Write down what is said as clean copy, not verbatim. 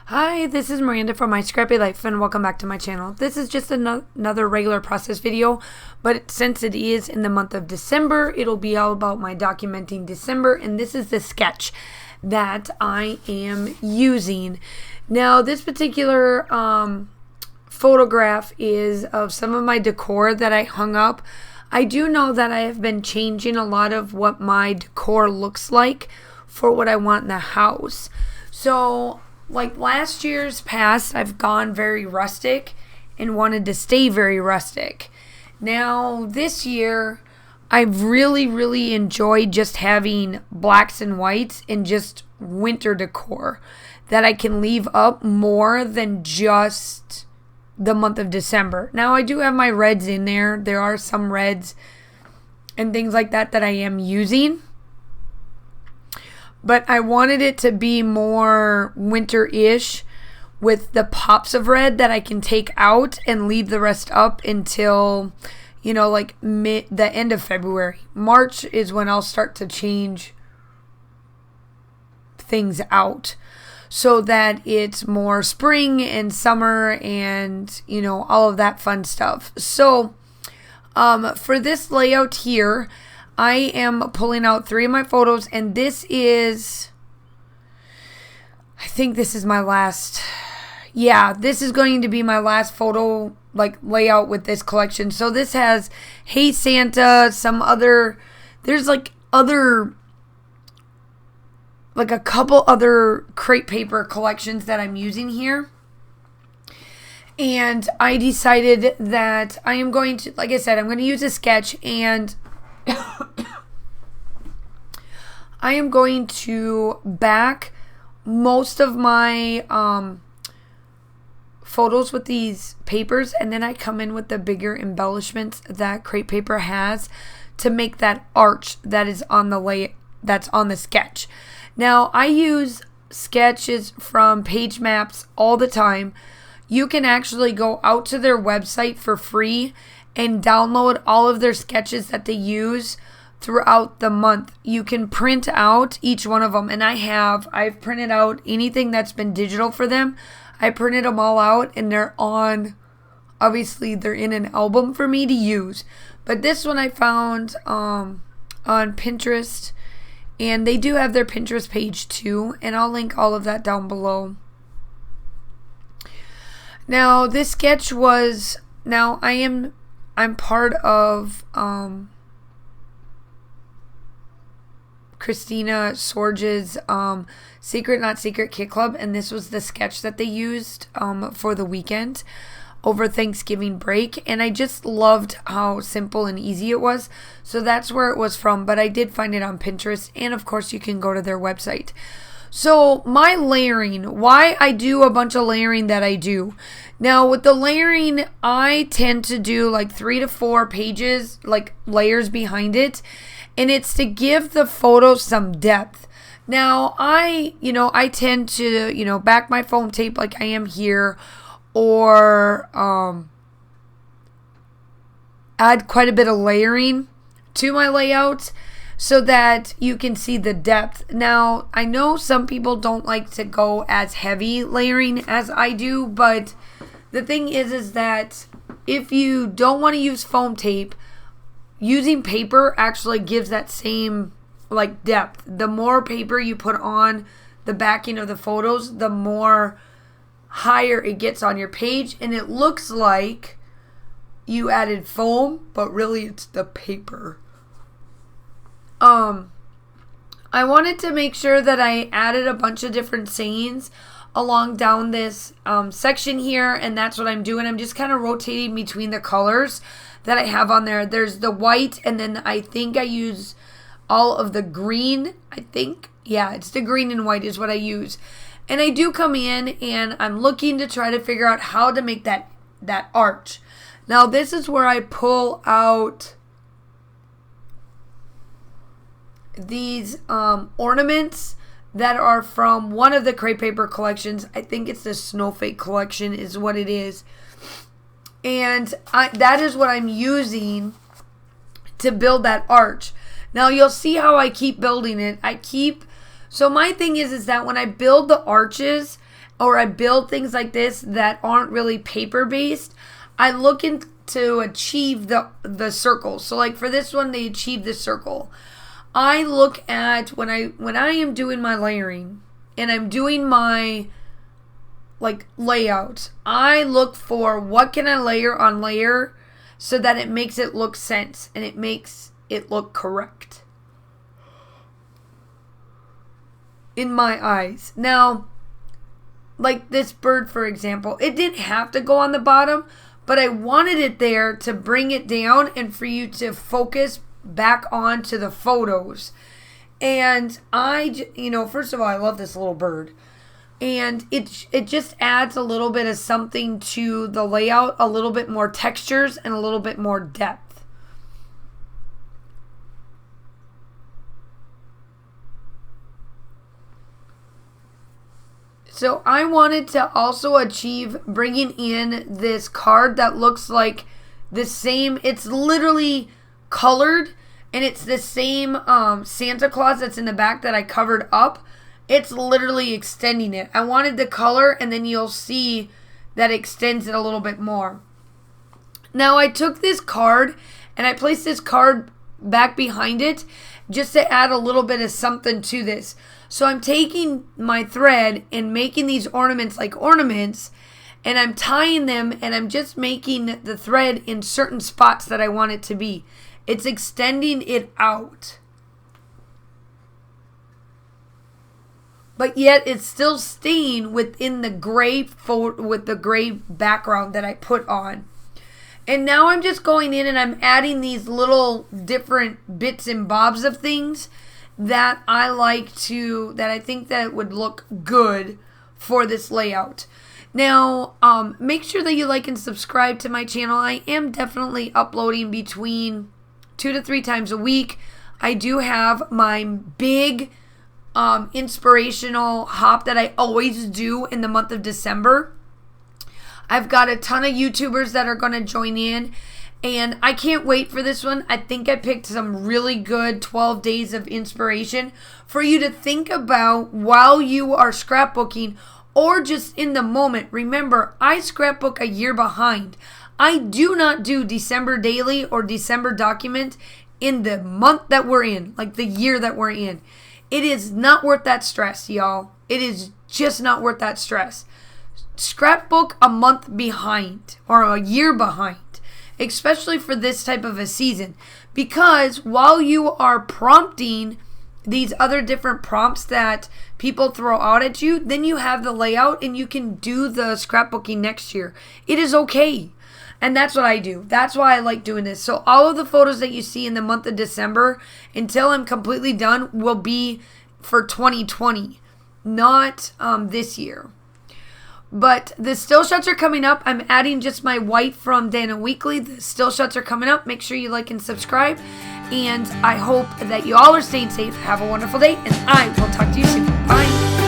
Hi, this is Miranda from My Scrappy Life and welcome back to my channel. This is just another regular process video, but since it is in the month of December, it'll be all about my documenting December, and this is the sketch that I am using. Now, this particular photograph is of some of my decor that I hung up. I do know that I have been changing a lot of what my decor looks like for what I want in the house. So, like last year's past, I've gone very rustic and wanted to stay very rustic. Now, this year, I've really enjoyed just having blacks and whites and just winter decor that I can leave up more than just the month of December. Now, I do have my reds in there. There are some reds and things like that that I am using. But I wanted it to be more winter-ish with the pops of red that I can take out and leave the rest up until, you know, like the end of February. March is when I'll start to change things out so that it's more spring and summer and, you know, all of that fun stuff. So, for this layout here, I am pulling out 3 of my photos, and this is, I think this is my last, this is going to be my last photo, like, layout with this collection. So this has Hey Santa, some other, there's like a couple other crepe paper collections that I'm using here. And I decided that I am going to, like I said, I'm going to use a sketch, and I am going to back most of my photos with these papers, and then I come in with the bigger embellishments that crepe paper has to make that arch that is on the sketch. Now, I use sketches from Page Maps all the time. You can actually go out to their website for free and download all of their sketches that they use throughout the month. You can print out each one of them, and I've printed out anything that's been digital for them. I printed them all out, and obviously they're in an album for me to use. But this one I found on Pinterest, and they do have their Pinterest page too, and I'll link all of that down below. Now, this sketch was, I'm part of Christina Sorge's Secret Not Secret Kit Club, and this was the sketch that they used for the weekend over Thanksgiving break, and I just loved how simple and easy it was. So that's where it was from, but I did find it on Pinterest, and of course you can go to their website. So my layering, why I do a bunch of layering that I do. Now with the layering, I tend to do like 3 to 4 pages, like layers behind it. And it's to give the photo some depth. Now I tend to, back my foam tape like I am here, or add quite a bit of layering to my layouts, so that you can see the depth. Now, I know some people don't like to go as heavy layering as I do, but the thing is that if you don't want to use foam tape, using paper actually gives that same like depth. The more paper you put on the backing of the photos, the more higher it gets on your page, and it looks like you added foam, but really it's the paper. I wanted to make sure that I added a bunch of different sayings along down this section here, and that's what I'm doing. I'm just kind of rotating between the colors that I have on there. There's the white, and then I think I use all of the green. It's the green and white is what I use. And I do come in, and I'm looking to try to figure out how to make that arch. Now, this is where I pull out these ornaments that are from one of the crepe paper collections. I think it's the Snowflake collection is what it is. And that is what I'm using to build that arch. Now you'll see how I keep building it. So my thing is that when I build the arches, or I build things like this that aren't really paper based, I look to achieve the circle. So like for this one, they achieve the circle. I look at when I am doing my layering and I'm doing my like layout, I look for what can I layer on layer so that it makes it look sense and it makes it look correct in my eyes. Now, like this bird, for example, it didn't have to go on the bottom, but I wanted it there to bring it down and for you to focus back onto the photos. And first of all, I love this little bird. And it just adds a little bit of something to the layout, a little bit more textures and a little bit more depth. So I wanted to also achieve bringing in this card that looks like the same. It's literally colored and it's the same Santa Claus that's in the back that I covered up. It's literally extending it. I wanted the color and then you'll see that extends it a little bit more. Now I took this card and I placed this card back behind it just to add a little bit of something to this. So I'm taking my thread and making these ornaments like ornaments, and I'm tying them and I'm just making the thread in certain spots that I want it to be. It's extending it out. But yet it's still staying within the gray with the gray background that I put on. And now I'm just going in and I'm adding these little different bits and bobs of things that I think that would look good for this layout. Now, make sure that you like and subscribe to my channel. I am definitely uploading between 2 to 3 times a week. I do have my big inspirational hop that I always do in the month of December. I've got a ton of YouTubers that are going to join in, and I can't wait for this one. I think I picked some really good 12 days of inspiration for you to think about while you are scrapbooking or just in the moment. Remember, I scrapbook a year behind. I do not do December daily or December document in the month that we're in, like the year that we're in. It is not worth that stress, y'all. It is just not worth that stress. Scrapbook a month behind or a year behind, especially for this type of a season, because while you are prompting these other different prompts that people throw out at you, then you have the layout and you can do the scrapbooking next year. It is okay. And that's what I do. That's why I like doing this. So all of the photos that you see in the month of December until I'm completely done will be for 2020, not this year. But the still shots are coming up. I'm adding just my white from Dana Weekly. The still shots are coming up. Make sure you like and subscribe. And I hope that you all are staying safe. Have a wonderful day. And I will talk to you soon. Bye.